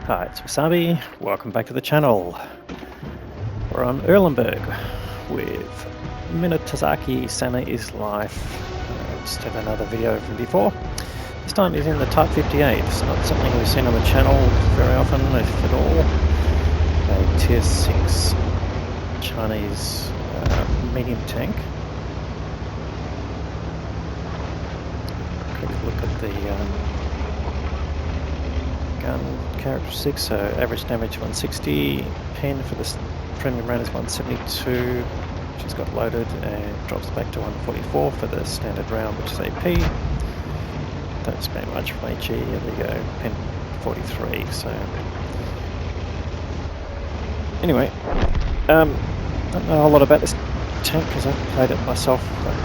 Hi, it's Wasabi. Welcome back to the channel. We're on Erlenberg with Minotazaki Sana is Life. Just had another video from before. This time he's in the Type 58. It's not something we've seen on the channel very often, if at all. A Tier 6 Chinese medium tank. Quick look at the gun characteristics. So average damage 160, pen for the premium round is 172, which has got loaded, and drops back to 144 for the standard round, which is AP. Don't spend much from AG. There we go, pen 43. So anyway, don't know a lot about this tank because I haven't played it myself, but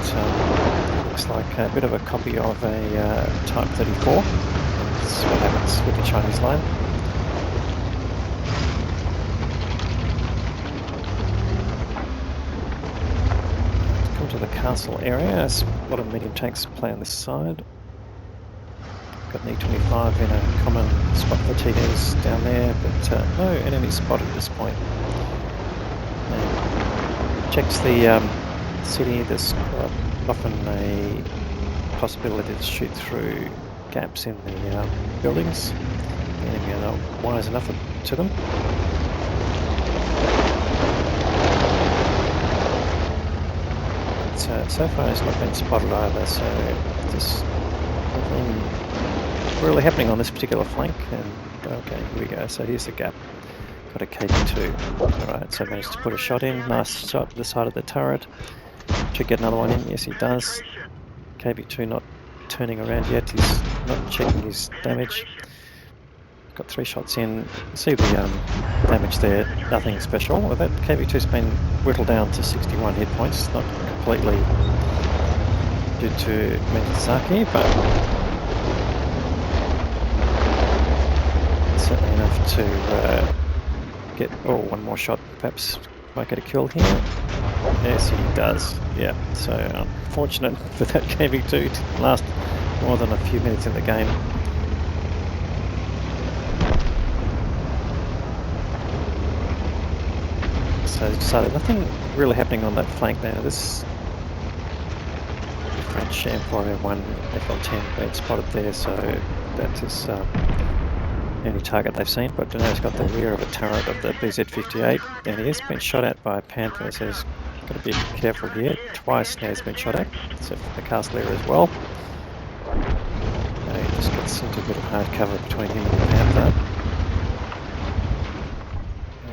looks like a bit of a copy of a Type 34. That's what happens with the Chinese line. Come to the castle area. There's a lot of medium tanks play on this side. Got an E25 in a common spot for TDs down there, but no enemies spotted at this point. And checks the city. There's quite often a possibility to shoot through gaps in the buildings. The enemy are not wise enough to them. But so far it's not been spotted either, so there's nothing really happening on this particular flank. And okay, here we go. So here's the gap. Got a KV2. Alright, so managed to put a shot in. Nice shot to the side of the turret. Should get another one in. Yes, he does. KV2 not turning around yet. He's not checking his damage. Got 3 shots in. See the damage there. Nothing special. Well, that KV2's been whittled down to 61 hit points. Not completely due to Minotazaki, but certainly enough to get one more shot. Perhaps might get a kill here. Yes, he does. Yeah. So unfortunate for that KV2 to last more than a few minutes in the game. So nothing really happening on that flank now. This French M401 FL10 been spotted there, so that is the only target they've seen. But now he's got the rear of a turret of the BZ58, and he has been shot at by a Panther, so he's got to be careful here. Twice now he's been shot at, so from the castle area as well. He just gets into a bit of hard cover between him and the Panther.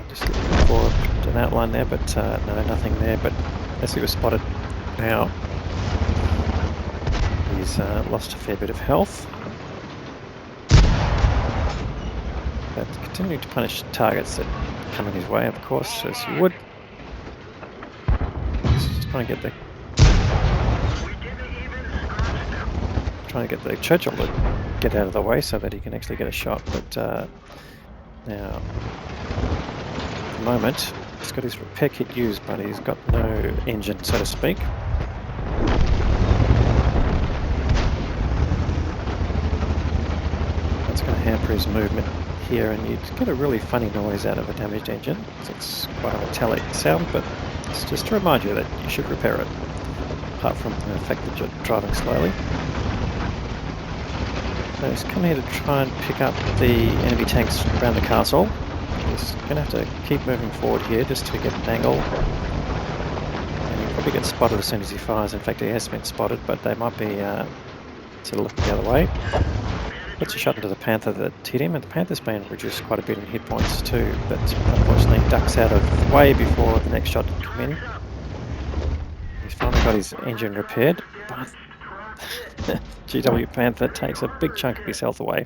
Just looking for an outline there, but no, nothing there. But as he was spotted now, he's lost a fair bit of health. But continuing to punish targets that come in his way, of course, as you would. Just trying to get the Churchill to get out of the way so that he can actually get a shot. But now, at the moment, he's got his repair kit used, but he's got no engine, so to speak. That's going to hamper his movement here, and you'd get a really funny noise out of a damaged engine. It's quite a metallic sound, but it's just to remind you that you should repair it, apart from the fact that you're driving slowly. So he's come here to try and pick up the enemy tanks around the castle. He's going to have to keep moving forward here just to get an angle. And he'll probably get spotted as soon as he fires. In fact, he has been spotted, but they might be sort of looking the other way. Puts a shot into the Panther that hit him, and the Panther's been reduced quite a bit in hit points too, but unfortunately ducks out of the way before the next shot can come in. He's finally got his engine repaired, but GW Panther takes a big chunk of his health away.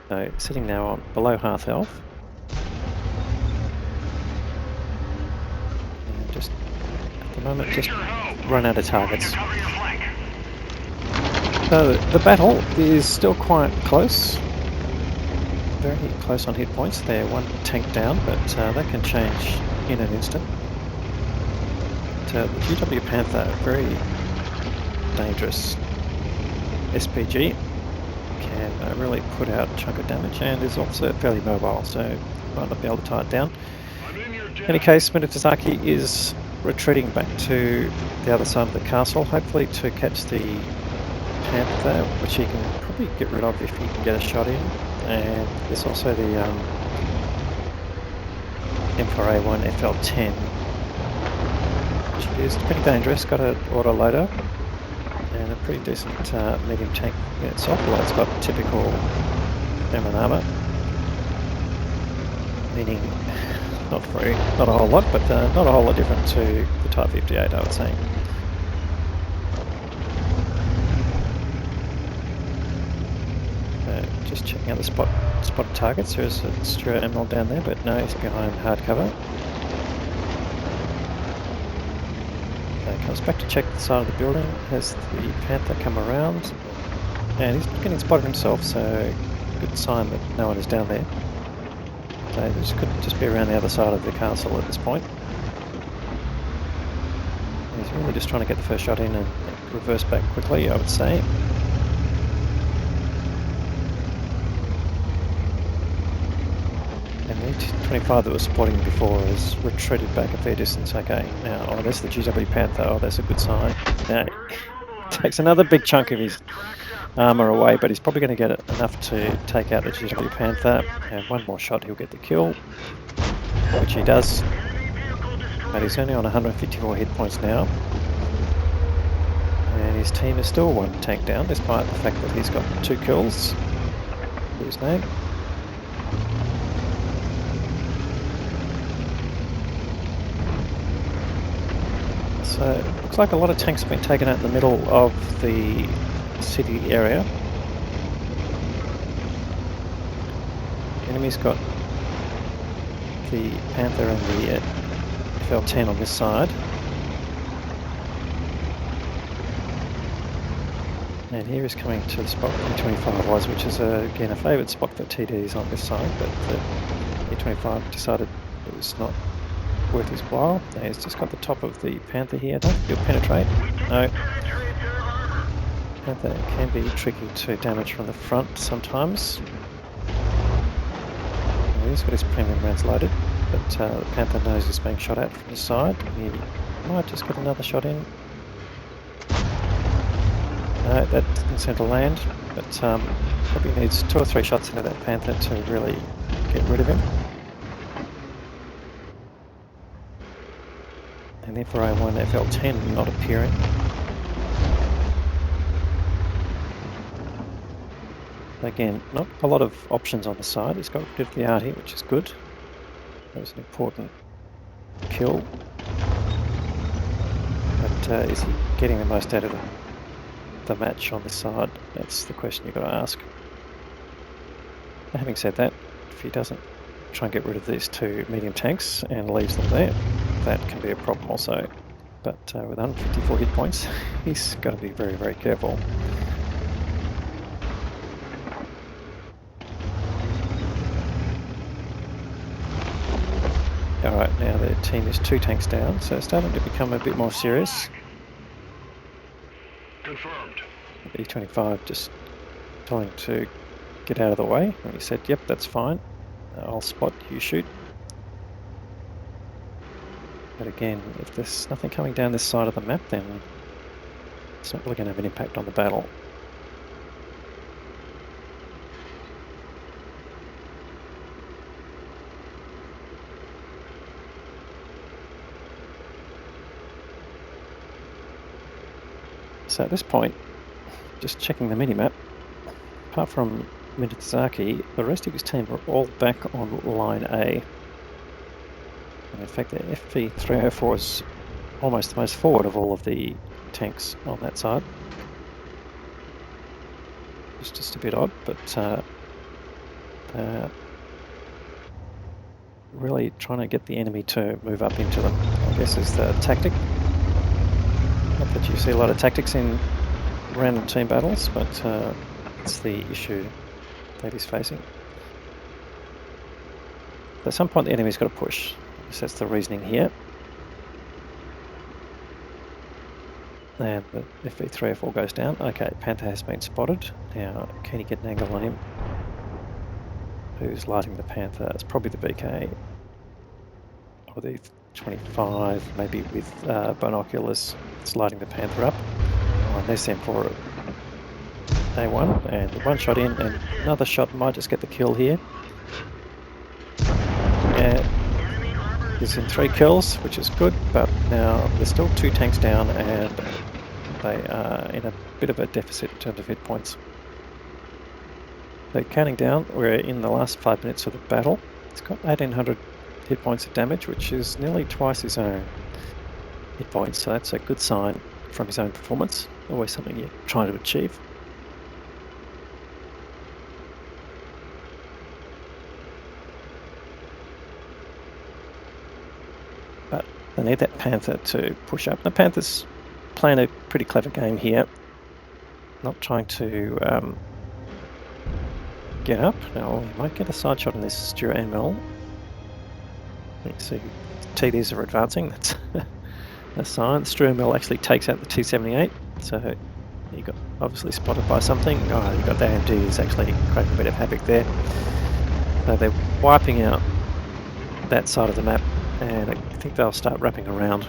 So sitting now on below half health. And just at the moment just run out of targets. So the battle is still quite close. Very close on hit points. They're one tank down, but that can change in an instant. But the GW Panther, very dangerous SPG, can really put out a chunk of damage, and is also fairly mobile, so might not be able to tie it down. In any case, Minetozaki is retreating back to the other side of the castle, hopefully to catch the Panther, which he can probably get rid of if he can get a shot in. And there's also the M4 A1 FL10, which is pretty dangerous. Got an autoloader and a pretty decent medium tank in itself, although it's got typical German armour, meaning not a whole lot, but not a whole lot different to the Type 58, I would say. Just checking out the spotted targets. There's a Stuart Emerald down there, but no, he's behind hard cover. Okay, comes back to check the side of the building. Has the Panther come around? And he's getting spotted himself, so good sign that no one is down there. Okay, this could just be around the other side of the castle at this point. And he's really just trying to get the first shot in and reverse back quickly, I would say. And the T-25 that was spotting before has retreated back a fair distance. Okay, now, oh, there's the GW Panther. Oh, that's a good sign. Now, takes another big chunk of his armour away, but he's probably going to get enough to take out the GW Panther. And one more shot, he'll get the kill, which he does. But he's only on 154 hit points now. And his team is still one tank down, despite the fact that he's got 2 kills. His name. So it looks like a lot of tanks have been taken out in the middle of the city area. The enemy's got the Panther and the FL10 on this side. And here is coming to the spot where the E25 was, which is again a favoured spot for TDs on this side, but the E25 decided it was not worth his while. Now he's just got the top of the Panther here. I don't think he'll penetrate. No. Panther can be tricky to damage from the front sometimes. Well, he's got his premium rounds loaded, but the Panther knows he's being shot at from the side. He might just get another shot in. No, that didn't seem to land, but probably needs 2 or 3 shots into that Panther to really get rid of him. And the M4 A1 FL10 not appearing. Again, not a lot of options on the side. He's got rid of the arty, which is good. That was an important kill. But is he getting the most out of the match on this side? That's the question you've got to ask. But having said that, if he doesn't try and get rid of these 2 medium tanks and leaves them there, that can be a problem also. But with 154 hit points, he's got to be very, very careful. Alright, now the team is 2 tanks down, so it's starting to become a bit more serious. Confirmed. The E25 just telling to get out of the way, and he said, yep, that's fine. I'll spot, you shoot. But again, if there's nothing coming down this side of the map, then it's not really going to have an impact on the battle. So at this point, just checking the mini-map, apart from Minetozaki, the rest of his team are all back on line A. And in fact, the FV304 is almost the most forward of all of the tanks on that side. It's just a bit odd, but really trying to get the enemy to move up into them, I guess, is the tactic. Not that you see a lot of tactics in random team battles, but it's the issue that he's facing. At some point the enemy's got to push. I guess that's the reasoning here. And the FV304 goes down. Okay, Panther has been spotted. Now, can he get an angle on him? Who's lighting the Panther? It's probably the VK or the 25, maybe with binoculars. It's lighting the Panther up. On this M4 A1, and one shot in, and another shot might just get the kill here. And he's in 3 kills, which is good, but now there's still 2 tanks down, and they are in a bit of a deficit in terms of hit points. So counting down, we're in the last 5 minutes of the battle. It's got 1800 hit points of damage, which is nearly twice his own hit points, so that's a good sign from his own performance. Always something you're trying to achieve. But they need that Panther to push up. The Panther's playing a pretty clever game here, not trying to get up. Now he might get a side shot on this Stuart Anvil. You see TDs are advancing, that's a sign. Stuart Anvil actually takes out the T78, so he got obviously spotted by something. Oh, you got the AMD is actually creating a bit of havoc there. So they're wiping out that side of the map, and I think they'll start wrapping around.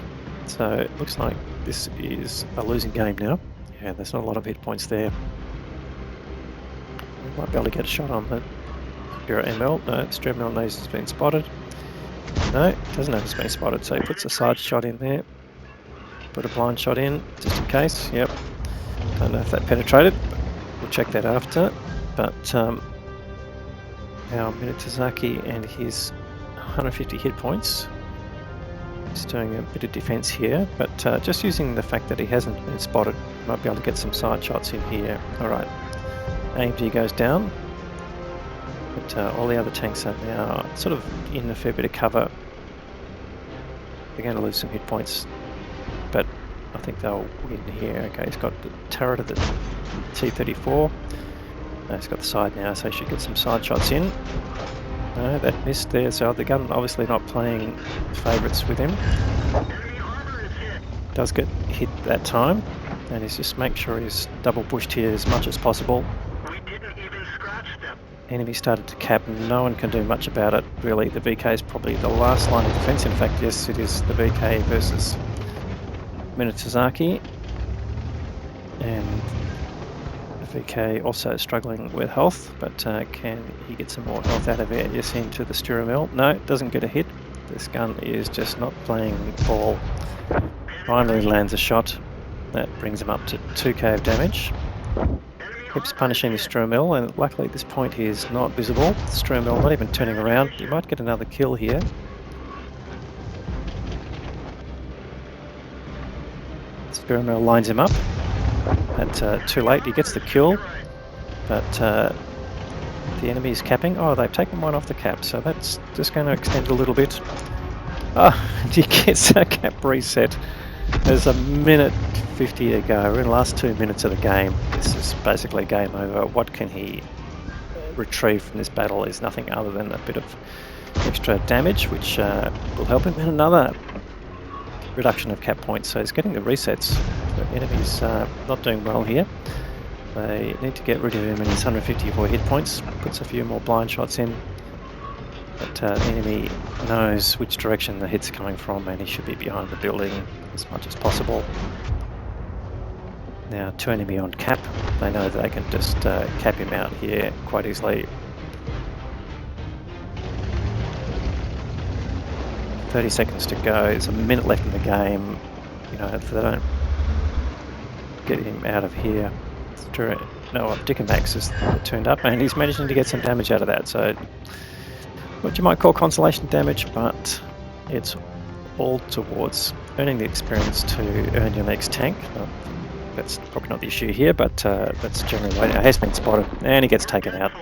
So it looks like this is a losing game now. Yeah, there's not a lot of hit points there. We might be able to get a shot on the Stuart ML. No, Stuart ML knows it's been spotted. No, doesn't know it's been spotted, so he puts a side shot in there. Put a blind shot in, just in case. Yep. Don't know if that penetrated, but we'll check that after. But now Minetozaki and his 150 hit points. He's doing a bit of defense here, but just using the fact that he hasn't been spotted, might be able to get some side shots in here. Alright, AMG goes down, but all the other tanks are now sort of in a fair bit of cover. They're going to lose some hit points, but I think they'll win here. Okay, he's got the turret of the T-34. He's got the side now, so he should get some side shots in. No, that missed there, so the gun obviously not playing favourites with him. Does get hit that time, and he's just make sure he's double pushed here as much as possible. Enemy started to cap, no one can do much about it really. The VK is probably the last line of defence. In fact, yes, it is the VK versus Minetozaki, and the VK also struggling with health, but can he get some more health out of it? Yes, into the Sturamil. No, doesn't get a hit. This gun is just not playing ball. Finally lands a shot. That brings him up to 2k of damage. Keeps punishing the Sturamil, and luckily at this point he is not visible. The Sturamil not even turning around. He might get another kill here. Sturamil lines him up. That's too late. He gets the kill, but the enemy is capping. Oh, they've taken one off the cap, so that's just going to extend a little bit. Oh, he gets a cap reset. There's a minute 50 to go. We're in the last 2 minutes of the game. This is basically game over. What can he retrieve from this battle is nothing other than a bit of extra damage, which will help him in another reduction of cap points. So he's getting the resets. The enemy's not doing well here. They need to get rid of him and his 154 hit points. Puts a few more blind shots in. But the enemy knows which direction the hit's coming from, and he should be behind the building as much as possible. Now, 2 enemy on cap. They know that they can just cap him out here quite easily. 30 seconds to go. There's a minute left in the game. You know, if they don't get him out of here. No, Dickomax has turned up, and he's managing to get some damage out of that. So, what you might call consolation damage, but it's all towards earning the experience to earn your next tank. That's probably not the issue here, but that's generally what has been spotted, and he gets taken out.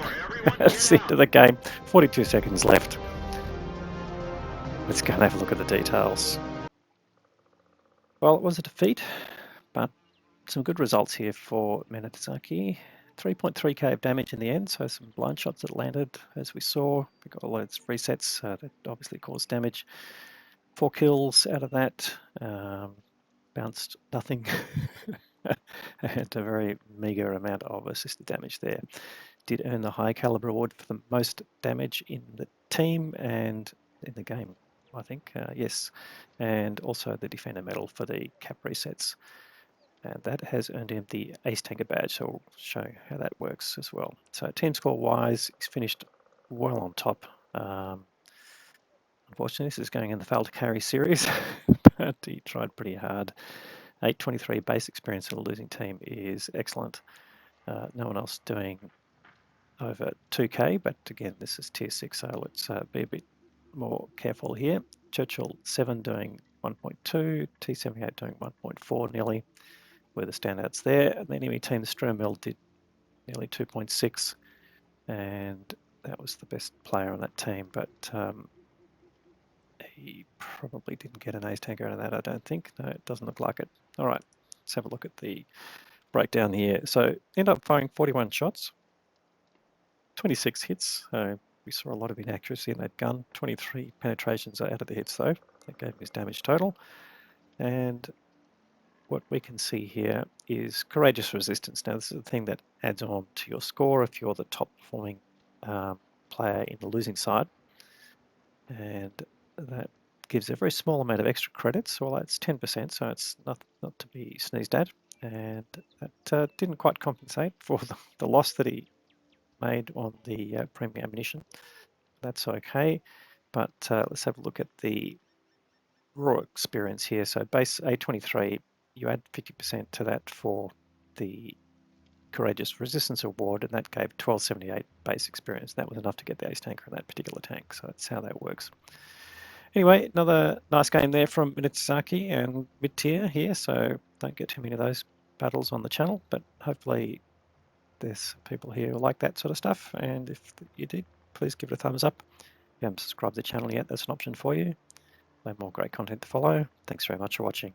That's the end of the game. 42 seconds left. Let's go and have a look at the details. Well, it was a defeat, but some good results here for Minetozaki. 3.3k of damage in the end, so some blind shots that landed, as we saw. We got all those resets that obviously caused damage. 4 kills out of that. bounced nothing and a very meagre amount of assisted damage there. Did earn the high caliber award for the most damage in the team and in the game, I think, yes, and also the defender medal for the cap resets. And that has earned him the Ace Tanker badge, so I'll show how that works as well. So team score wise, he's finished well on top. Unfortunately, this is going in the fail to carry series, but he tried pretty hard. 823 base experience for the losing team is excellent. No one else doing over 2k, but again, this is tier 6, so let's be a bit more careful here. Churchill 7 doing 1.2, T78 doing 1.4 nearly, were the standouts there. And the enemy team, Stromill, did nearly 2.6, and that was the best player on that team, but he probably didn't get an ace tanker out of that, I don't think. No, it doesn't look like it. All right, let's have a look at the breakdown here. So end up firing 41 shots, 26 hits. So we saw a lot of inaccuracy in that gun. 23 penetrations out of the hits though. That gave him his damage total. And what we can see here is courageous resistance. Now this is the thing that adds on to your score if you're the top performing player in the losing side. And that gives a very small amount of extra credits. Well, that's 10%, so it's not to be sneezed at. And that didn't quite compensate for the loss that he made on the premium ammunition. That's okay, but let's have a look at the raw experience here. So base A23, you add 50% to that for the Courageous Resistance Award, and that gave 1278 base experience. That was enough to get the ace tanker in that particular tank, so that's how that works. Anyway, another nice game there from Minitsaki and mid-tier here, so don't get too many of those battles on the channel, but hopefully there's people here who like that sort of stuff, and if you did, please give it a thumbs up. If you haven't subscribed to the channel yet, that's an option for you. No more great content to follow. Thanks very much for watching.